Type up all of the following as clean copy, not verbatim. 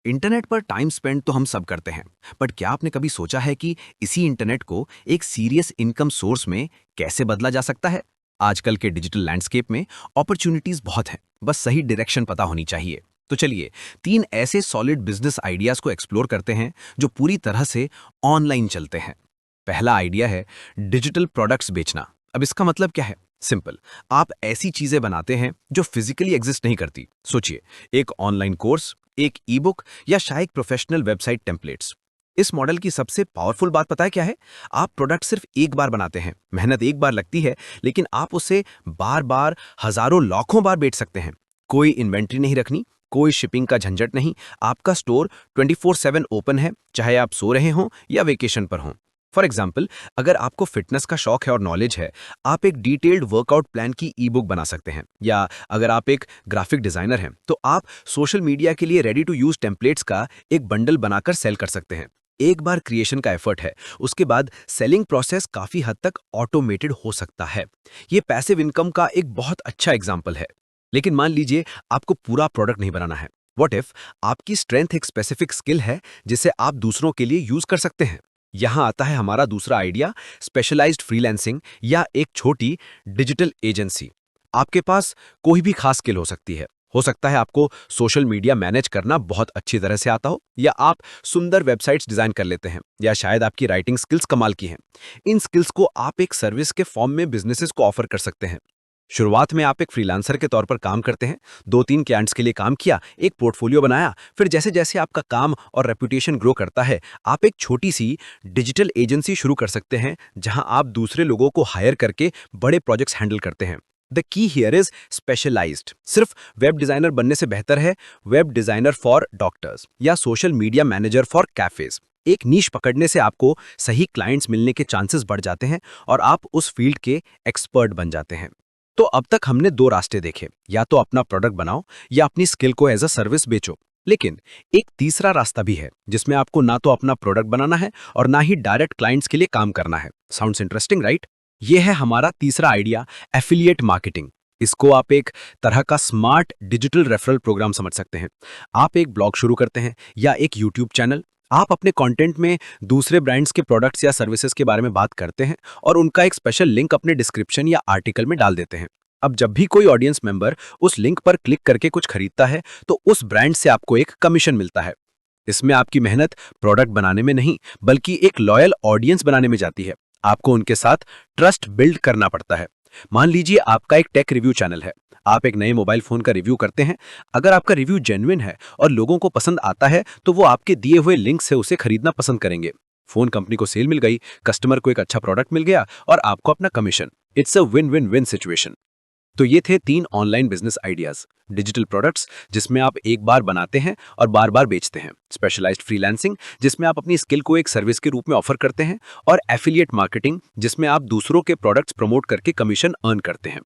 Internet पर time spend तो हम सब करते हैं, बट क्या आपने कभी सोचा है कि इसी इंटरनेट को एक सीरियस इनकम सोर्स में कैसे बदला जा सकता है? आजकल के डिजिटल लैंडस्केप में अपॉर्चुनिटीज बहुत हैं, बस सही डायरेक्शन पता होनी चाहिए। तो चलिए, 3 ऐसे सॉलिड बिजनेस आइडियाज को एक्सप्लोर करते हैं जो पूरी तरह से ऑनलाइन चलते हैं। पहला आइडिया है डिजिटल प्रोडक्ट्स बेचना। अब इसका मतलब क्या है? सिंपल, आप ऐसी चीजें बनाते हैं जो फिजिकली एग्जिस्ट नहीं करती। सोचिए, एक ऑनलाइन कोर्स, एक ई बुक या शायद प्रोफेशनल वेबसाइट टेम्पलेट्स। इस मॉडल की सबसे पावरफुल बात पता है क्या है? आप प्रोडक्ट सिर्फ एक बार बनाते हैं, मेहनत एक बार लगती है, लेकिन आप उसे बार बार, हजारों लाखों बार बेच सकते हैं। कोई इन्वेंट्री नहीं रखनी, कोई शिपिंग का झंझट नहीं। आपका स्टोर 24/7 ओपन है, चाहे आप सो रहे हों या वेकेशन पर हों। फॉर एग्जाम्पल, अगर आपको फिटनेस का शौक है और नॉलेज है, आप एक डिटेल्ड वर्कआउट प्लान की ई बुक बना सकते हैं। या अगर आप एक ग्राफिक डिजाइनर हैं, तो आप सोशल मीडिया के लिए रेडी टू यूज टेम्पलेट्स का एक बंडल बनाकर सेल कर सकते हैं। एक बार क्रिएशन का एफर्ट है, उसके बाद सेलिंग प्रोसेस काफी हद तक ऑटोमेटेड हो सकता है। ये पैसिव इनकम का एक बहुत अच्छा एग्जाम्पल है। लेकिन मान लीजिए आपको पूरा प्रोडक्ट नहीं बनाना है। व्हाट इफ आपकी स्ट्रेंथ एक स्पेसिफिक स्किल है जिसे आप दूसरों के लिए यूज कर सकते हैं? यहां आता है हमारा दूसरा आइडिया, स्पेशलाइज्ड फ्रीलांसिंग या एक छोटी डिजिटल एजेंसी। आपके पास कोई भी खास स्किल हो सकता है आपको सोशल मीडिया मैनेज करना बहुत अच्छी तरह से आता हो, या आप सुंदर वेबसाइट्स डिजाइन कर लेते हैं, या शायद आपकी राइटिंग स्किल्स कमाल की हैं। इन स्किल्स को आप एक सर्विस के फॉर्म में बिजनेसेस को ऑफर कर सकते हैं। शुरुआत में आप एक फ्रीलांसर के तौर पर काम करते हैं, 2-3 क्लाइंट्स के लिए काम किया, एक पोर्टफोलियो बनाया, फिर जैसे जैसे आपका काम और रेपुटेशन ग्रो करता है, आप एक छोटी सी डिजिटल एजेंसी शुरू कर सकते हैं, जहां आप दूसरे लोगों को हायर करके बड़े प्रोजेक्ट्स हैंडल करते हैं। The key here is specialised. सिर्फ वेब डिजाइनर बनने से बेहतर है वेब डिजाइनर फॉर डॉक्टर्स या social media manager for cafes. एक नीश पकड़ने से आपको सही क्लाइंट्स मिलने के चांसेस बढ़ जाते हैं और आप उस फील्ड के एक्सपर्ट बन जाते हैं। तो अब तक हमने 2 रास्ते देखे, या तो अपना प्रोडक्ट बनाओ या अपनी स्किल को एज अ सर्विस बेचो। लेकिन एक तीसरा रास्ता भी है, जिसमें आपको ना तो अपना प्रोडक्ट बनाना है और ना ही डायरेक्ट क्लाइंट्स के लिए काम करना है। Sounds interesting, right? ये है हमारा तीसरा आइडिया, एफिलिएट मार्केटिंग। इसको आप एक तरह का स्मार्ट डिजिटल रेफरल प्रोग्राम समझ सकते हैं। आप एक ब्लॉग शुरू करते हैं या एक यूट्यूब चैनल। आप अपने कंटेंट में दूसरे ब्रांड्स के प्रोडक्ट्स या सर्विसेज के बारे में बात करते हैं और उनका एक स्पेशल लिंक अपने डिस्क्रिप्शन या आर्टिकल में डाल देते हैं। अब जब भी कोई ऑडियंस मेंबर उस लिंक पर क्लिक करके कुछ खरीदता है, तो उस ब्रांड से आपको एक कमीशन मिलता है। इसमें आपकी मेहनत प्रोडक्ट बनाने में नहीं, बल्कि एक लॉयल ऑडियंस बनाने में जाती है। आपको उनके साथ ट्रस्ट बिल्ड करना पड़ता है। मान लीजिए आपका एक टेक रिव्यू चैनल है। आप एक नए मोबाइल फोन का रिव्यू करते हैं। अगर आपका रिव्यू जेन्युइन है और लोगों को पसंद आता है, तो वो आपके दिए हुए लिंक से उसे खरीदना पसंद करेंगे। फोन कंपनी को सेल मिल गई, कस्टमर को एक अच्छा प्रोडक्ट मिल गया और आपको अपना commission. It's a win win win situation. तो ये थे 3 online business ideas. Digital products, जिसमें आप एक बार बनाते हैं और बार बार बेचते हैं। स्पेशलाइज्ड फ्रीलांसिंग, जिसमें आप अपनी स्किल को एक सर्विस के रूप में ऑफर करते हैं। और एफिलिएट मार्केटिंग, जिसमें आप दूसरों के प्रोडक्ट्स प्रमोट करके कमीशन अर्न करते हैं।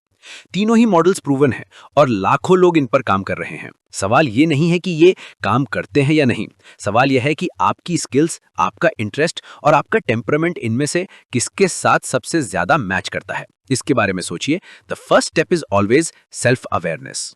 तीनों ही मॉडल्स प्रूवन हैं और लाखों लोग इन पर काम कर रहे हैं। सवाल ये नहीं है कि ये काम करते हैं या नहीं, सवाल यह है कि आपकी स्किल्स, आपका इंटरेस्ट और आपका टेम्परामेंट इनमें से किसके साथ सबसे ज्यादा मैच करता है। इसके बारे में सोचिए। The first step is always self awareness.